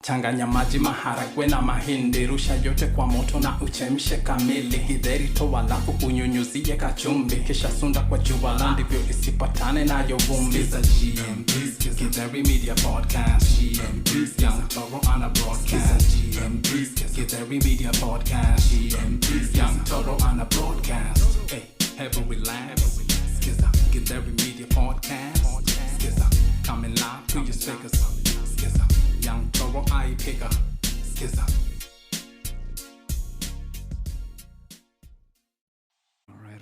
Changanya maji, maharagwe na mahindi, rusha yote kwa moto na uchemshe kamili. Hidheri toa alafu unyunyuzie kachumbi, kisha sunda kwa jua ndivyo isipatane nayo vumbi. Za GMPs, Githeri Media Podcast. GMPs, Young Toro on a broadcast. GMPs, Githeri Media Podcast. GMPs, Young Toro on a broadcast. Hey, every lab, Skiza, Githeri Media Podcast. Skiza, coming live to your speakers. Skiza, Young Toro eye picker. Skiza. All right.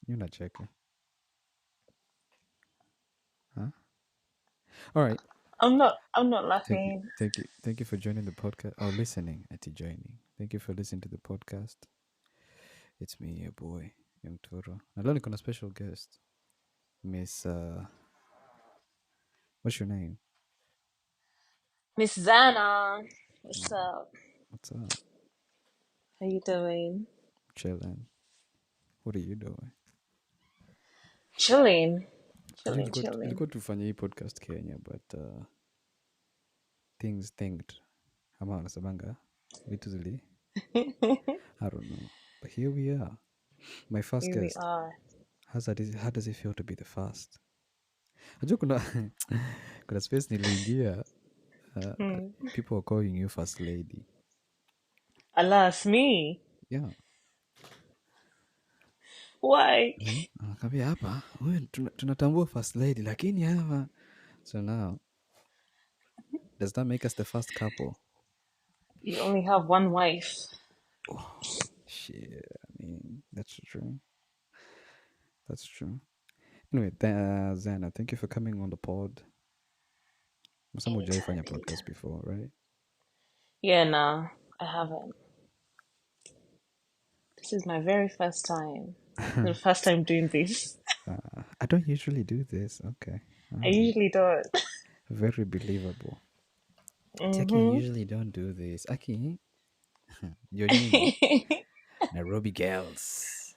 You're not checking. Huh? All right. I'm not laughing. Thank you for joining the podcast. Or listening at joining. Thank you for listening to the podcast. It's me, your boy, Young Toro. I learned on a special guest. Miss what's your name? Miss Zana. What's up? What's up? How you doing? Chilling. What are you doing? Chilling. Nilikuwa tufanye hii podcast Kenya, but things thinked. Ama wanasemanga vitu zili. I don't know. But here we are. My first Here guest. we are. How does it feel to be the first? Najua kuna space niliingia. People are calling you first lady. Alas, me. Yeah. Why? Akambia hapa, tunatambua first lady lakini hapa. So now, does that make us the first couple? You only have one wife. Oh, shit. I mean, that's true. Anyway, Zana, thank you for coming on the pod. Some of you have done a podcast before, right? Yeah, no, I haven't. This is my very first time. The first time doing this. I don't usually do this. Okay. I usually don't. Very believable. Taki usually don't do this. Aki, you're new. Nairobi girls.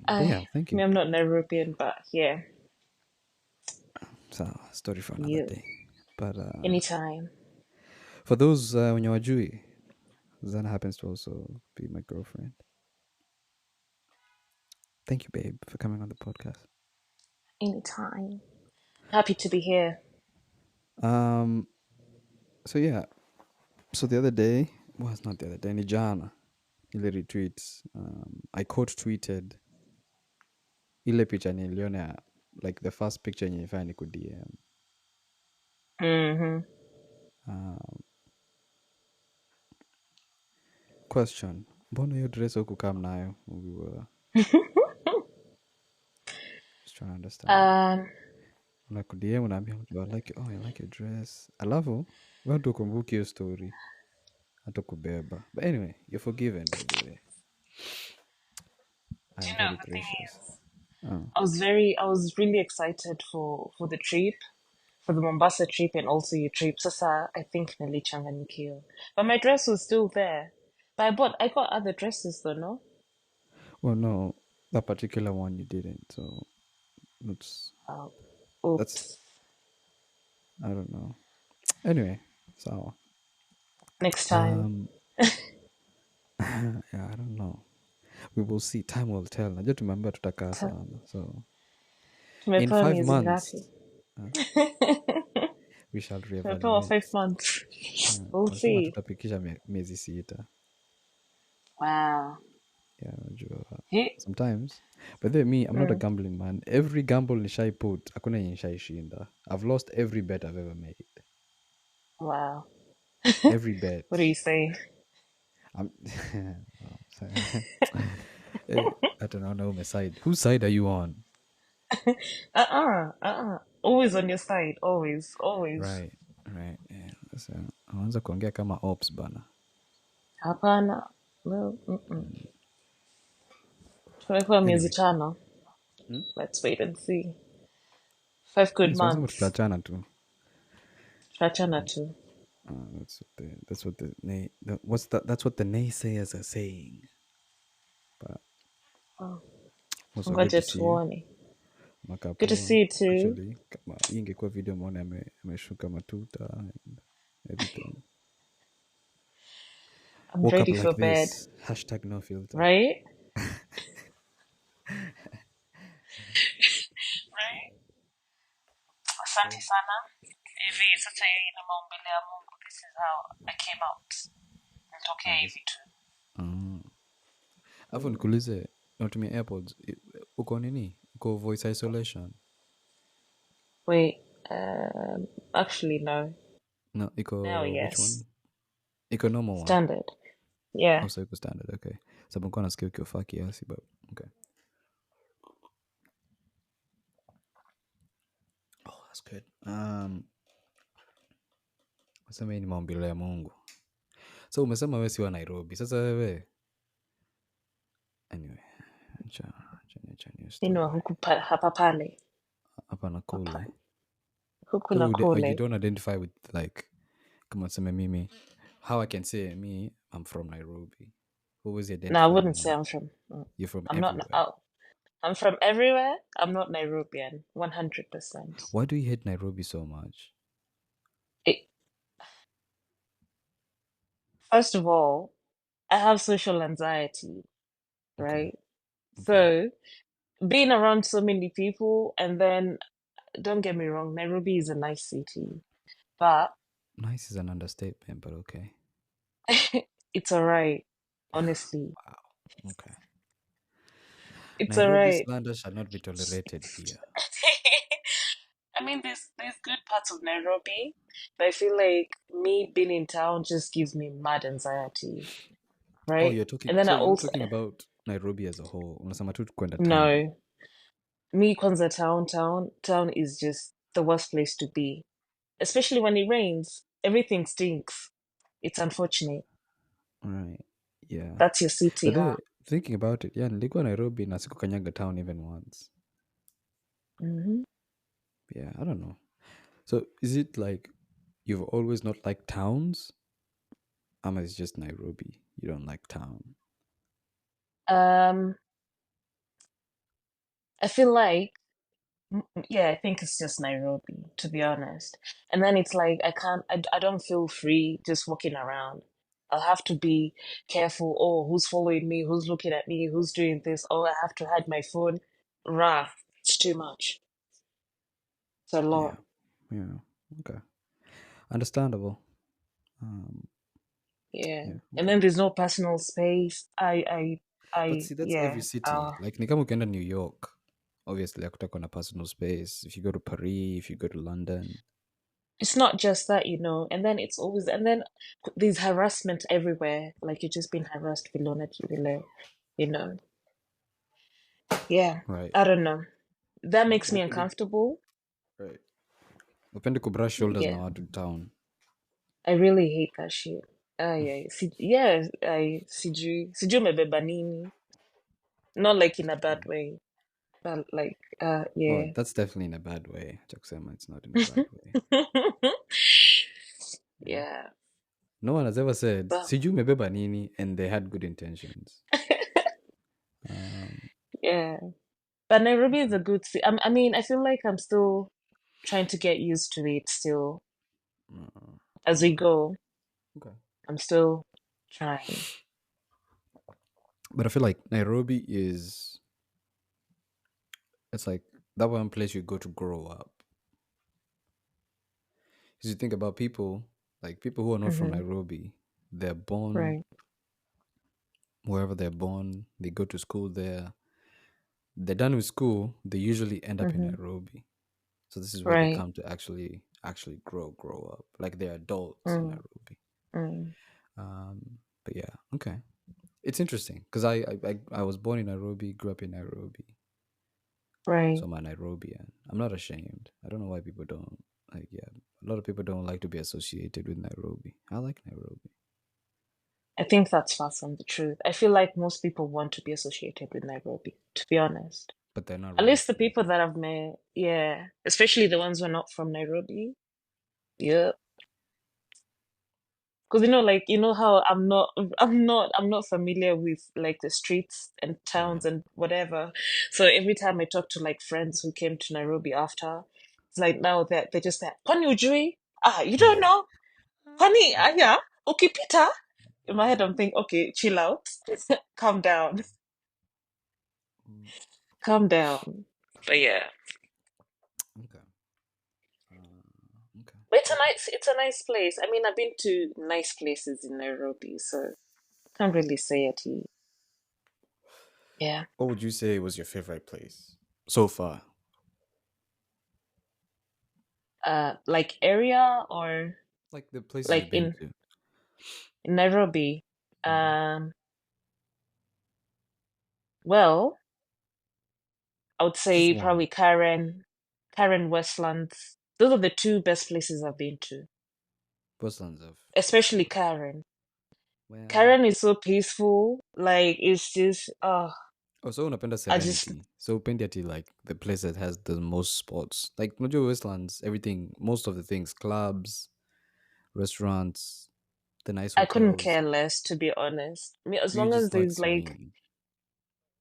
Yeah, thank you. I'm not Nairobian, but yeah. So, story for another day. But anytime. For those when you're Jewy, Zana happens to also be my girlfriend. Thank you, babe, for coming on the podcast. Anytime. Happy to be here. So yeah. So the other day, well, it's not the other day, ni jana, ile retweets. I quote tweeted ile picha niliona, like the first picture nilifanya ni ku-DM. Question. Mbona hiyo dress hukukam nayo? We were just trying to understand. Una ku-DM unaambia mtu, I like your dress. Alafu, watu ukumbuki hiyo story. Hata kubeba. But anyway, you're forgiven, by the way. I'm very gracious. I was really excited for the trip, for the Mombasa trip and also your trip. Sasa, I think nilichanganyikiwa. But my dress was still there. But I got other dresses though, no? Well, no, that particular one you didn't. So that's I don't know. Anyway, so next time. Yeah, I don't know. We will see. Time will tell. Najua tumeambia tutakaa sana. So in 5 months, we shall reevaluate. 5 months. We'll see. Tutapikisha miezi 6. Wow. Yeah, sometimes. But then me, I'm not a gambling man. Every gamble nishai put, hakuna yenye nishaishinda. I've lost every bet I've ever made. Wow. Every bet. What are you saying? I don't know my side. Whose side are you on? Always on your side. Always. Right. Yeah. So, I kuongea kama ops bana. Hapana. No. Tumekuwa miezi 5. Let's wait and see. 5 good months. Tutachana tu. That's what the naysayers are saying. But ngoja tuone. Good to makapoa see you too. actually. Kama hii ingekuwa video mwone ameshuka matuta and everything. I'm Woke up ready for like bed, this. Hashtag no filter. right? Right. Asante sana. Hivi sasa hii na maumbile ya Mungu. This is how I came out. Nitokea Nice. hivi tu. Alafu nikuulize, unatumia AirPods, uko nini? Uko voice isolation? Wait, actually no. No, Now iko which one? yes. Iko normal one. Standard. Yeah. Oh, so iko standard, okay. Sababu nilikuwa nasikia ukiofaa kiasi, but okay. Oh, that's good. Nasema hii ni maumbile ya Mungu. So umesema wewe si wa Nairobi. Sasa wewe anyway, acha new Nini wa story. huku hapa pale. Hapa na kule. Huku So na you kule. don't identify with like kama tuseme mimi how I can say me I'm from Nairobi. Who was No, I identify wouldn't more? say I'm from. You're from I'm not. everywhere. I'm from everywhere. I'm not Nairobian. 100%. Why do you hate Nairobi so much? First of all, I have social anxiety, Okay. right? So being around so many people, and then don't get me wrong, Nairobi is a nice city, but Nice is an understatement, but okay. it's all right, honestly. Wow. Okay. It's all Nairobi right. slander shall not be tolerated here. I mean, there's good parts of Nairobi, but I feel like me being in town just gives me mad anxiety, Oh, right? you're talking. And then So I you're not also talking about Nairobi as a whole. Unasema tu kwenda town. no, me kwanza town is just the worst place to be, especially when it rains. Everything stinks. It's unfortunate. Right. Yeah. That's your city, But huh? thinking about it, yeah, nilikuwa Nairobi na sikukanyaga town even once. Mm-hmm. Yeah, I don't know. So is it like you've always not liked towns? Ama it's just Nairobi. You don't like town. I feel like, yeah, I think it's just Nairobi, to be honest. And then it's like I don't feel free just walking around. I'll have to be careful. Oh, who's following me? Who's looking at me? Who's doing this? Oh, I have to hide my phone. Rah, it's too much. It's a Yeah. lot. Yeah. Okay. Understandable. Yeah. Yeah. And Okay. then there's no personal space. But see, that's Yeah. every city. Like ni kama ukienda New York, obviously hakutakuwa na personal space. If you go to Paris, if you go to London. It's not just that, and then it's always, and then there's harassment everywhere. Like you're just being harassed below, you know. Yeah. Right. I don't know. That Yeah. makes me uncomfortable. Right. Upende kubrush shoulders na Yeah. watu town. I really hate that shit. Yeah. Sijui umebeba nini. Not like in a bad way. But like, Oh, yeah. that's definitely in a bad way. Acha kusema it's not in a bad way. Yeah. No one has ever said, But sijui umebeba nini, and they had good intentions. yeah. But Nairobi is a good city. I mean, I feel like I'm still trying to get used to it still as we go. Okay. I'm still trying. But I feel like Nairobi it's like that one place you go to grow up. Because you think about people, like people who are not from Nairobi, they're born Right. wherever they're born, they go to school there. They're done with school, they usually end up in Nairobi. So this is where they Right. come to actually grow up. Like they're adults in Nairobi. But yeah, okay. It's interesting because I was born in Nairobi, grew up in Nairobi. Right. So I'm a Nairobian. I'm not ashamed. I don't know why people don't like. Yeah, a lot of people don't like to be associated with Nairobi. I like Nairobi. I think that's far from the truth. I feel like most people want to be associated with Nairobi, to be honest. But they're not At least the ready. people that I've met, yeah. Especially the ones who are not from Nairobi. Yep. Because like how I'm not familiar with like the streets and Right. towns and whatever. So every time I talk to like friends who came to Nairobi after, it's like now that they just say, "Kwani ujui? Ah, you don't know? Kwani yeah, ukipita." In my head, I'm thinking, okay, chill out, calm down, Mm, calm down. But yeah, okay. Okay. but it's a nice place. I mean, I've been to nice places in Nairobi, so can't really say it. Yeah. What would you say was your favorite place so far? Like area or Like the places like you've been to. in Nairobi. Mhm. Um, well, I would Just say one. probably Karen Westlands. Those are the two best places I've been to, Bushlands of especially Karen. well. Karen is so peaceful. Like it's just, Oh, so unapenda I just Serenity. So upendi ati like the place that has the most spots. Like Nojo Westlands, everything, most of the things, clubs, restaurants, the nice I couldn't hotels. care less to be honest. Me as You long as just like there's like serene.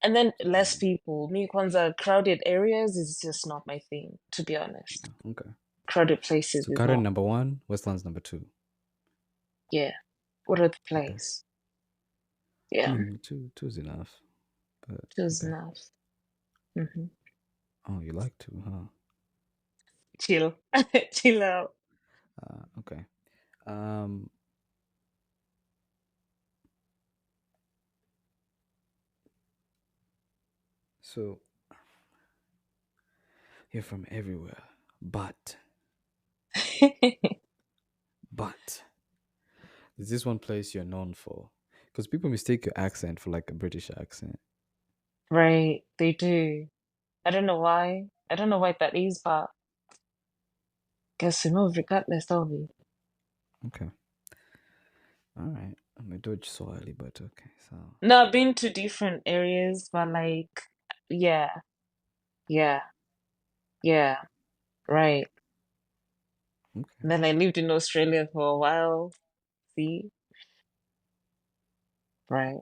and then less Mm, people. Me kwanza crowded areas is just not my thing, to be honest. okay. Crowded places So is Karen not. number one, Westlands number two. Yeah. What other Okay. place? I Yeah. mean, two is enough. But Just okay. enough. Hmm. Oh, you like two, huh? Chill. Chill out. Okay. Um. So you're from everywhere, but there's this one place you're known for, because people mistake your accent for like a British accent. Right, they do. I don't know why. I don't know why that is, but guess we move regardless, don't we? Okay. All right. I'm gonna do it Swahili, but okay. So No, I've been to different areas, but like, yeah, yeah, yeah, right. okay. And then I lived in Australia for a while. See, right.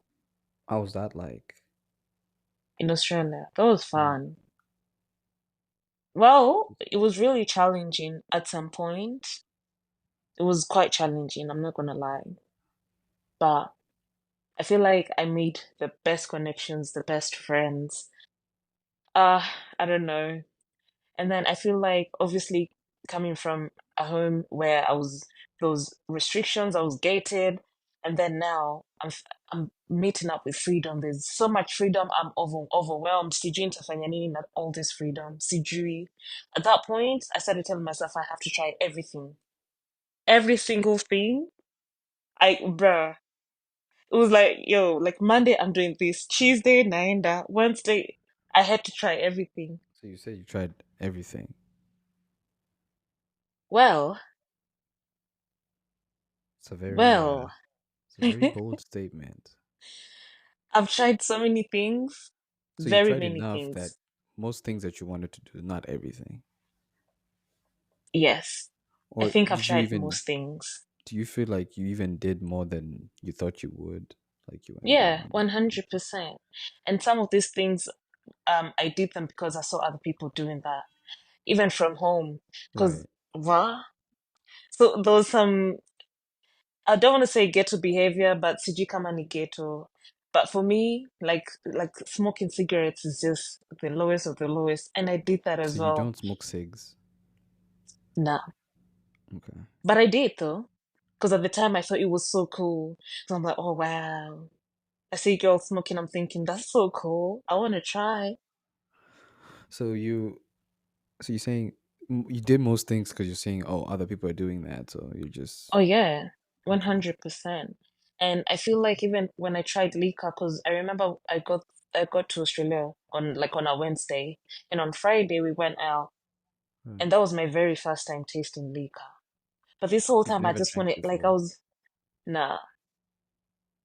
How was that like? In Australia, that was Mm, fun. Well, it was really challenging at some point. It was quite challenging, I'm not gonna lie. But I feel like I made the best connections, the best friends. Uh, I don't know. And then I feel like obviously coming from a home where I was those restrictions, I was gated, and then now I'm meeting up with freedom. There's so much freedom. I'm overwhelmed. Sijui nitafanya nini na all this freedom. Sijui. At that point, I started telling myself I have to try everything, every single thing. Bruh, it was like, yo, like Monday I'm doing this, Tuesday naenda, Wednesday I had to try everything. so you said you tried everything. Well, It's a very well, it's a very bold statement. I've tried so many things, So you very tried many enough that things. most things that you wanted to do, not everything. Yes, I Or think I've did you tried even most things. do you feel like you even did more than you thought you would? Like you went Yeah, beyond. 100%. And some of these things, I did them because I saw other people doing that, even from home. Because, Right. what? So there was some, I don't want to say ghetto behavior, but sijui kama ni ghetto. But for me, like smoking cigarettes is just the lowest of the lowest, and I did that So as you well. don't smoke cigs. Nah, Okay. but I did though, because at the time I thought it was so cool. So I'm like, oh wow, I see girls smoking. I'm thinking that's so cool. I want to try. So you're saying you did most things because you're saying, oh, other people are doing that, so you just Oh yeah, okay. 100%. And I feel like even when I tried Lika, because I remember I got to Australia on a Wednesday, and on Friday we went out, Right. and that was my very first time tasting Lika. But this whole You've time I never just drank wanted like I before. was nah,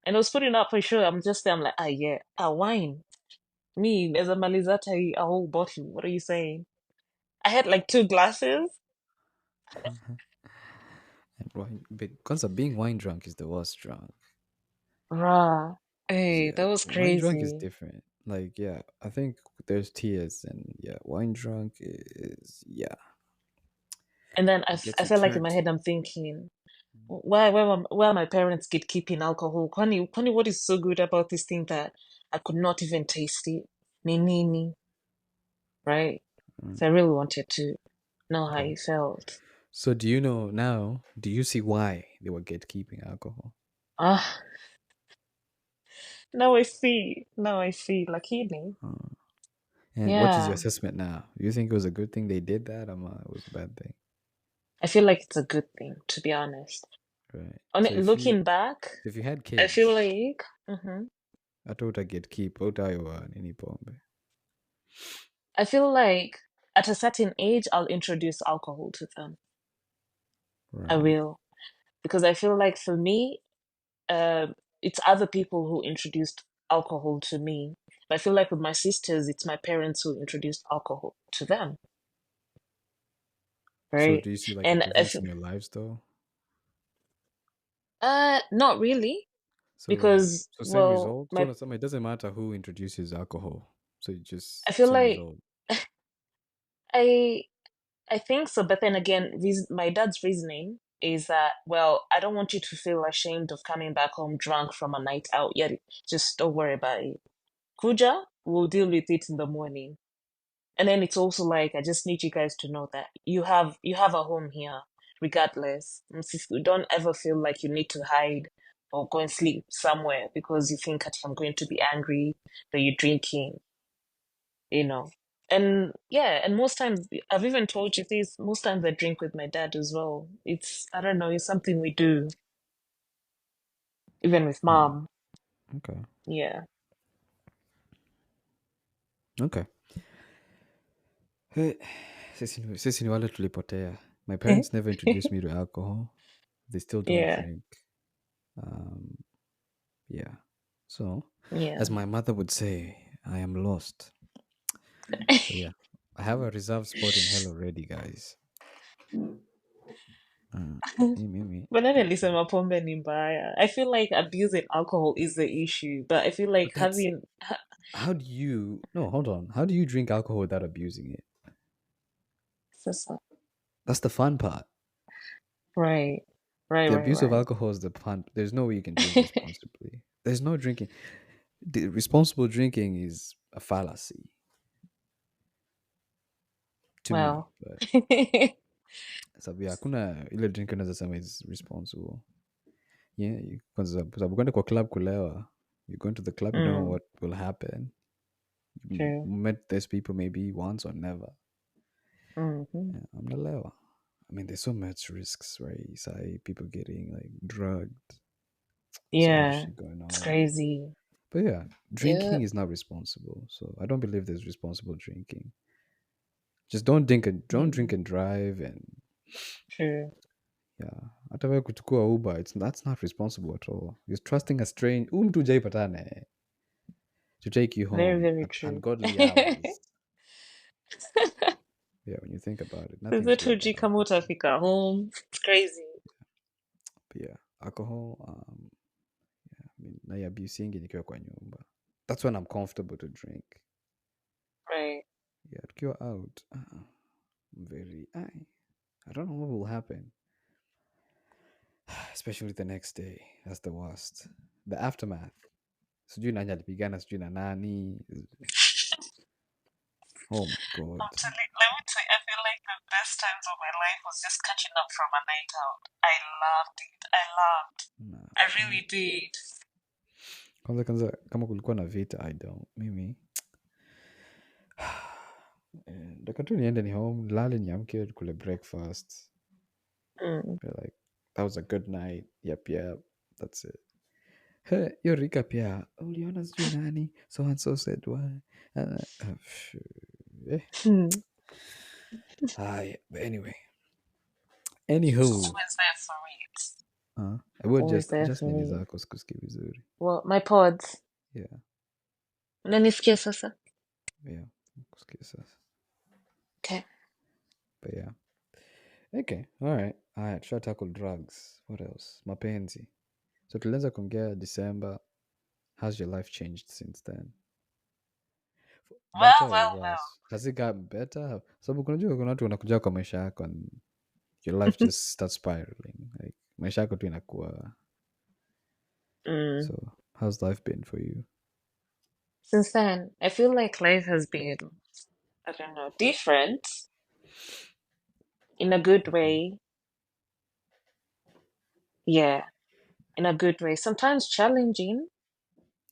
and I was putting up for sure. I'm just there. I'm like, ah yeah, wine. Me, there's a malizata, a whole bottle. What are you saying? I had like two glasses. And because of being wine drunk is the worst drunk. Rah. Hey, Yeah, that was wine drunk is crazy. different. Like, yeah, I think there's tears, and yeah, wine drunk is, yeah, And then it gets I you felt like in my turned. head I'm thinking, why are my parents gatekeeping alcohol? Kwani, what is so good about this thing that I could not even taste it? Ni nini, right? Mm, So I really wanted to know how okay. you felt. So do you know now? Do you see why they were gatekeeping alcohol? Ah, now I see. Now I see. Lakini. Uh, and what is your Yeah. assessment now? Do you think it was a good thing they did that, or it was a bad thing? I feel like it's a good thing, to be honest. Right. On So it, looking back, if you had I feel kids, like, mhm. hata utagetkeep hautayoa nini pombe. I feel like at a certain age, I'll introduce alcohol to them. I Right. will. Because I feel like for me, it's other people who introduced alcohol to me. But I feel like with my sisters, it's my parents who introduced alcohol to them, So right? do you see like a And I difference feel, in your lives though? not really, So because so same well, result. So it doesn't matter who introduces alcohol. So you just I feel same like result. I I think so. But then again, my dad's reasoning is that, well, I don't want you to feel ashamed of coming back home drunk from a night out. Yet, just don't worry about it. Kuja, we'll deal with it in the morning. And then it's also like, I just need you guys to know that you have a home here, regardless. And if you don't ever feel like you need to hide or go and sleep somewhere because you think that I'm going to be angry that you're drinking, you know. And yeah, and most times I've even told you this, most times I drink with my dad as well. It's, I don't know, it's something we do, even with Hmm. mom. Okay. Yeah. Okay. Hey, sisi ni wale tulipotea. My parents never introduced me to alcohol. They still don't Yeah. drink. Um, yeah. So, Yeah. as my mother would say, I am lost. So yeah, I have a reserved spot in hell already, guys. Uh, me. But then nilisema pombe ni mbaya. I feel like abusing alcohol is the issue, but I feel like But that's how do you? No, hold on. How do you drink alcohol without abusing it? Sasa. That's the fun part. Right. Right, The right, abuse of right. alcohol is the fun. There's no way you can drink responsibly. There's no drinking. The responsible drinking is a fallacy to me. Well. But sababu ya hakuna ile drink unaweza sema is responsible. Yeah, kwa sababu kwenda kwa club kulewa, you go into the club, you don't know Mm, what will happen. You true. met those people maybe once or never. Mm-hmm. Yeah, I'm not lewa. I mean, there's so much risks, right? Say people getting like drugged, so much Yeah. shit going It's on. crazy. But yeah, drinking Yep. is not responsible. So I don't believe there's responsible drinking. Just don't drink Mm, and drive, and true. yeah. Hata wewe kuchukua Uber, that's not responsible at all. You're trusting a strange mtu hujaipatana to take you Very, home very at true. ungodly hours. Yeah, when you think about it, nothing's Sasa good tujui about kama alcohol. utafika home. It's crazy. But yeah, alcohol. I mean, naiabusingi nikiwa kwa nyumba. That's when I'm comfortable to drink. Right. Yeah, tukiwa out, I'm very. I don't know what will happen. Especially the next day. That's the worst. The aftermath. Sijui nani alipigana sijui na nani. Oh my god. Let me tell you, I feel like the best times of my life was just catching up from a night out. I loved it. I loved. Nah. I really did. Kwanza kama kulikuwa na vita, I don't. Mimi. Nataka tu niende ni home, lale niamke kule breakfast. Mm. Be like, that was a good night. Yep. That's it. Hey, yo Rika pia. Uliona sijui nani? So and so said why. Eh. Hmm. But anyway. Anywho. Always there for it. I would Always there just for nini me. zako sikusikii vizuri. Well, my pods. Yeah. Unanisikia sasa? Yeah. Kusikia sasa. Okay. But yeah. Okay, alright. Alright, try tackle drugs. What else? Mapenzi. So tulianza kuongea December. How's your life changed since then? Better Well, or well, well. worse? Has it gotten better? Sababu kunajua kuna watu wanakuja kwa maisha yako and your life just starts spiraling. Like maisha yako tu inakuwa. Mm. So how's life been for you? Since then, I feel like life has been, I don't know, different in a good way. Yeah, in a good way. Sometimes challenging,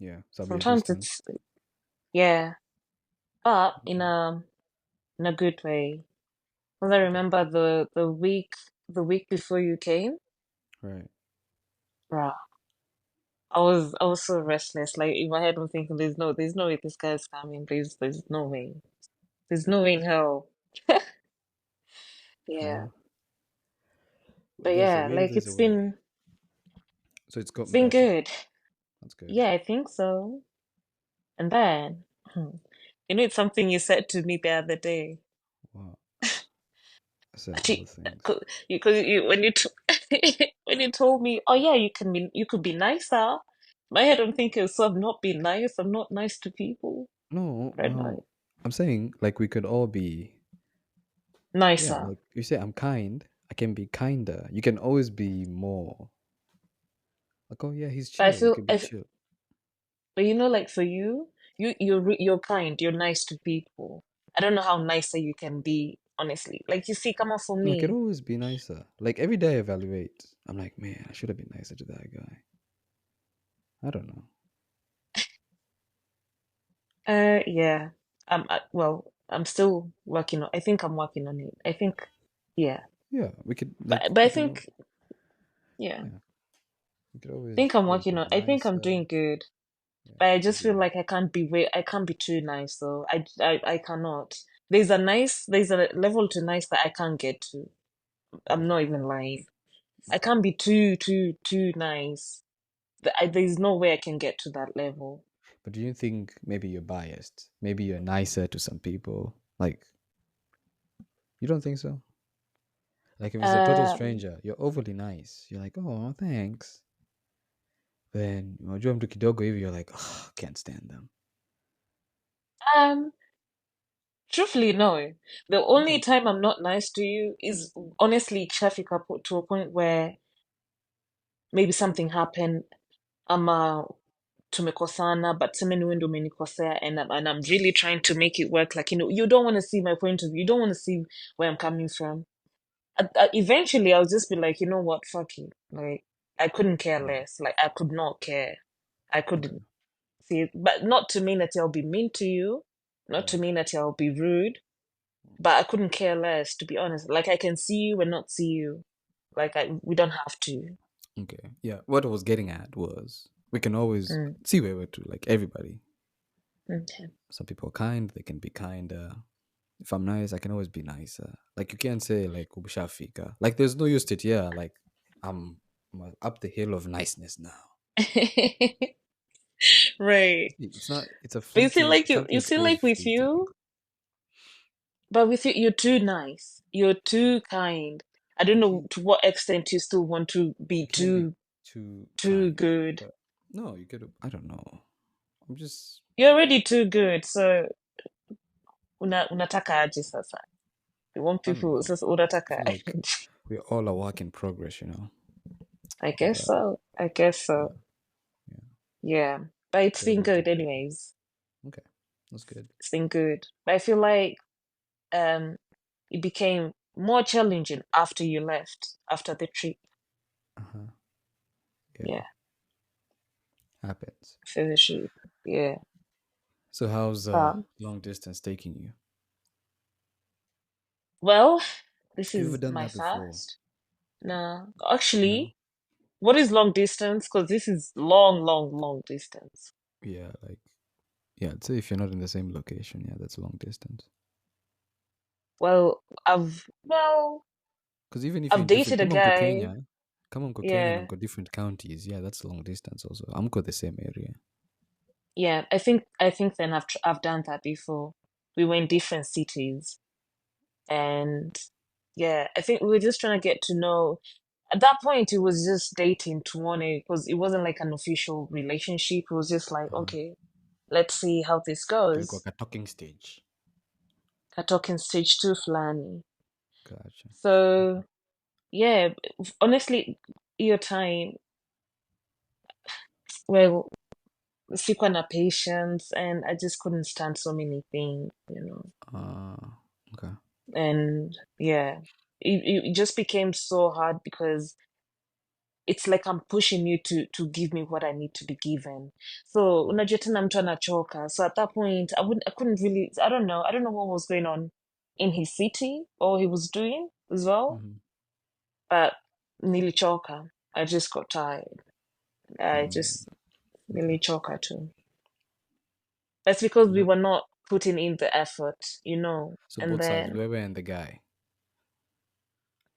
Yeah, sababu ya sometimes distance. it's yeah, but Okay. in a good way. Because I Okay. remember the week before you came, Right. bruh, I was so restless. Like in my head, I'm thinking, there's no way this guy's coming. There's no way. There's no way in hell. Yeah, Well, but there's a yeah, will, like there's a way. So it's gotten been better. good. That's good. Yeah, I think so. And then, you know, it's something you said to me the other day. Wow. I said a lot Actually, of things. because you when when you told me, oh yeah, you could be nicer. My head, I'm thinking, so I'm not being nice. I'm not nice to people. No, Right, no, no. I'm saying like we could all be, yeah, nicer. like you say I'm kind, I can be kinder. You can always be more. Like, oh yeah, he's But I chill. You feel, could be chill. but you know, like for you, you're kind. You're nice to people. I don't know how nicer you can be, honestly. Like you see, come on for No, I could me. always be nicer. Like every day I evaluate. I'm like, man, I should have been nicer to that guy. I don't know. Yeah. Well, I'm still working on. I think I'm working on it. I think, yeah. Yeah, we could like But I we can think, yeah. yeah, we could I think always I'm always working be on. I think I'm nicer. doing good. Yeah, But I you're just feel doing like I can't be too nice though. I cannot. There's a level to nice that I can't get to. I'm okay. not even lying. I can't be too nice. There's no way I can get to that level. But do you think maybe you're biased? Maybe you're nicer to some people. Like you don't think so? Like if it's a total Um, stranger, you're overly nice. You're like, oh, thanks. Then unajua mtu kidogo hivi, you're like, oh, can't stand them. um, Truthfully, no. The Okay. only time I'm not nice to you is honestly traffic up to a point where maybe something happened. Ama tumekosana, but tuseme ni wewe ndio umenikosea, and I'm really trying to make it work. Like, you know, you don't want to see my point of view. You don't want to see where I'm coming from. Eventually, I'll just be like, you know what, fuck it. Like, I couldn't care Mm, less. Like, I could not care. I okay. couldn't see it. But not to mean that I'll be mean to you, not to Right. mean that I'll be rude, but I couldn't care less, to be honest. Like, I can see you and not see you. Like, we don't have to. Okay. Yeah. What I was getting at was we can always Mm, see where we're to, like everybody. okay. Some people are kind, they can be kinder. If I'm nice, I can always be nicer. Like you can't say like ubishafika. Like there's no use to it, yeah. Like I'm, I'm up the hill of niceness now. Right. It's not. It's a But you feel fleeting. like you Something's feel always like with fleeting. you, but with you, you're too nice. You're too kind. I don't know Okay, to what extent you still want to be you can't be too too kind, good. but no, you could. I don't know. I'm just. You're already too good. So unataka aje sasa? You want I don't people know. sasa I unataka. feel like we're all a work in progress, you know. I guess But so. I guess yeah, so. yeah. Yeah. But it's So been everyone's good okay. anyways. Okay, that's good. It's been good. But I feel like um it became more challenging after you left, after the trip. Uh huh. Yeah, Yeah, happens. after the trip. Yeah. So how's Um, long distance taking you? well, this Have you ever is done my that before? first. No, No. actually, what is long distance? Because this is long distance. Yeah, like yeah. I'd say if you're not in the same location, yeah, that's long distance. Well, Because even if you're I've in different, dated a guy. come on, Kenya, Yeah, and got different counties. Yeah, that's long distance. Also, I'm got the same area. yeah. I think then I've done that before. We were in different cities, and Yeah, I think we were just trying to get to know. At that point, it was just dating to one because it wasn't like an official relationship. It was just like, okay, let's see how this Kulikuwa goes. ka talking stage. Ka talking stage two flani. Gotcha. So yeah, honestly, your time, well, sikuwa na patience, and I just couldn't stand so many things. Okay. And yeah, it just became so hard because it's like I'm pushing you to give me what I need to be given. So unajua tena mtu anachoka. So at that point, I couldn't really. I don't know what was going on in his city or he was doing as well. Mm-hmm. But nilichoka. I just got tired. I Mm, just okay. nilichoka too. That's because we No. were not putting in the effort. So And both sides, then Wewe and the guy.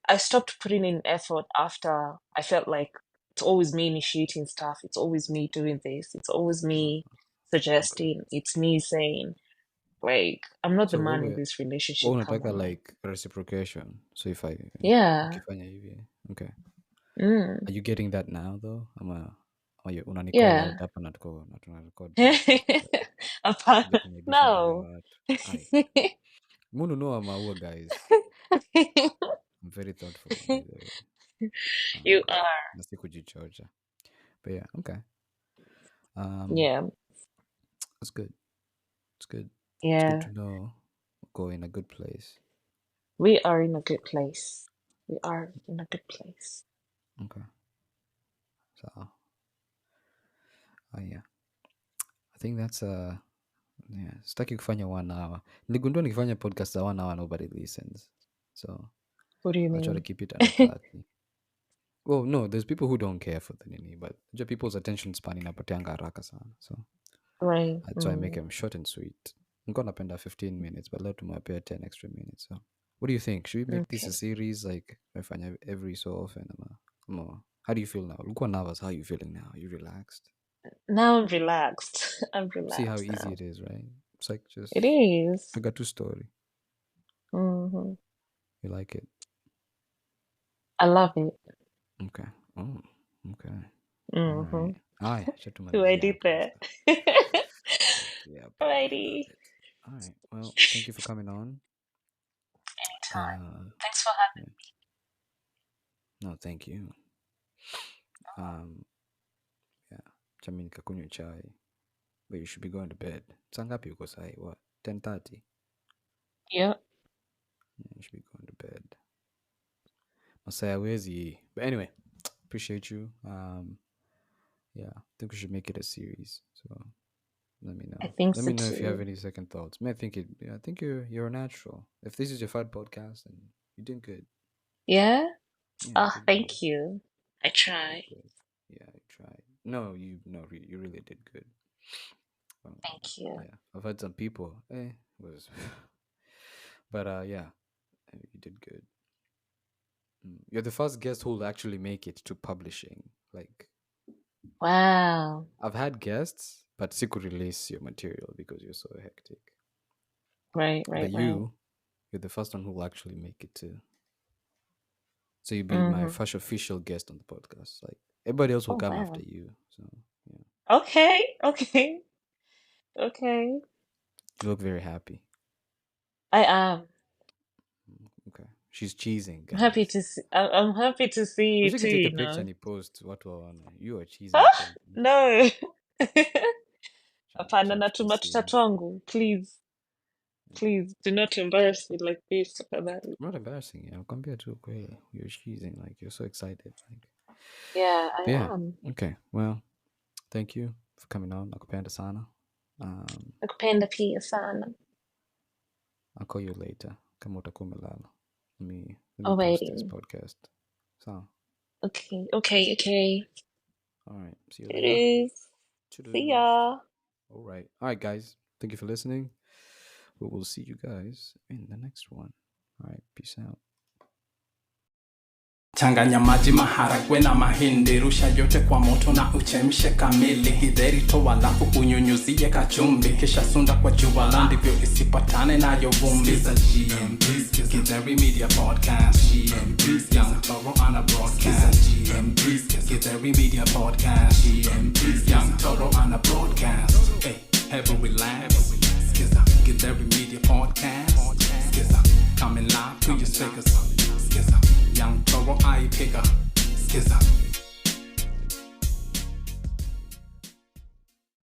I stopped putting in effort after I felt like it's always me initiating stuff. It's always me doing this. It's always Uh, me okay. suggesting. It's me saying, like, I'm not the So man in wewe this relationship. Come unataka on, man. like reciprocation. So if I Yeah. ukifanya hivi. Okay. Mm. Are you getting that now though? Unani call out Yeah. hapa na tuna record podcast. Kuja Hapana. kuniibisha mbele ya No. watu. Ai. Mundu know maua guys. I'm very thoughtful by the way. You Um, are. na si kujichocha. But yeah, okay. Um, Yeah. it's good. It's good. It's good Yeah. to know go in a good place. We are in a good place. We are in a good place. Okay. So, yeah. I think that's yeah. Sitaki kufanya 1 hour. Niligundua nikifanya podcast za 1 hour nobody listens. So What do you I try to mean? keep it under 30. Well, no, there's people who don't care for the nini, but people's attention span inapoteanga haraka sana. So Right. I try and make them short and sweet. Nilikuwa napenda 15 minutes, but leo tumewapea 10 extra minutes. So what do you think? Should we make this a Okay. series like nafanya every so often? How do you feel now? Ulikuwa nervous. How are you feeling now? Are you relaxed? Now I'm relaxed. I'm See how relaxed easy now. it is, right? It's like It just is. I got two story. Mm-hmm. You like it? I love it. Okay. Oh, okay. All Mm-hmm. right. Aya, See what I shatumalizia did hapo there. sasa. Yeah, I love Alrighty. it. All right. Well, thank you for coming on. Anytime. Uh, Thanks for having yeah. No, thank you. Yeah. Chami nikakunywa chai. But you should be going to bed. Saa ngapi uko sahi? What? 10:30? me. Yep. Yeah, you should be going to bed. Masaa hawezi. But anyway, appreciate you. Yeah, I think we should make it a series. So let me I know. think Let so me know if you have too. any second thoughts. I think you're a natural. If this is your third podcast, then you're doing good. Yeah? Yeah, you Oh, did good. thank you. I You did try. good. Yeah, you tried. No, you really did good. Thank you. Yeah, I've had some people. Was, but yeah, you did good. You're the first guest who'll actually make it to publishing. Like Wow. I've had guests, but siku release your material because you're so hectic. Right, But right, right. you're the first one who'll actually make it to. So you'll be my Mm-hmm. first official guest on the podcast. Like everybody else will Oh, come after wow. you. So yeah, Okay, okay, okay. you look very happy. I am. Okay, she's cheesing, I'm happy guys. to see. I'm happy to see you Wish I too. could take a You picture know. and post what waona. You are cheesing Ah, crazy. no. Hapana, Chat natuma PC. mtoto wangu. Please, please do not embarrass me like this. Tafadhali. I'm not embarrassing you. Nakwambia tu ukweli. You're cheesing. Like you're so excited. Like, Yeah, I but yeah. am. Okay. Well, thank you for coming on. Nakupenda sana. Nakupenda pia sana. I'll call you later. Kama utakuwa umelala. Let me post this Alrighty. podcast. So, Okay, okay, okay. all right. See you It later. is. See Toodles. ya. All right. All right, guys. Thank you for listening. We will see you guys in the next one. All right. Peace out. Changanya maji, maharagwe na mahindi, rusha yote kwa moto na uchemshe kamili. Githeri toa alafu unyunyuzie kachumbi, kisha sunda kwa jua la ndivyo isipatane nayo vumbi. Githeri Media Podcast, Young Toro on a broadcast. Githeri Media Podcast, Young Toro on a broadcast. Hey, every laugh. Githeri Media Podcast, coming live to your speakers. Young Toro eye picker, skizza.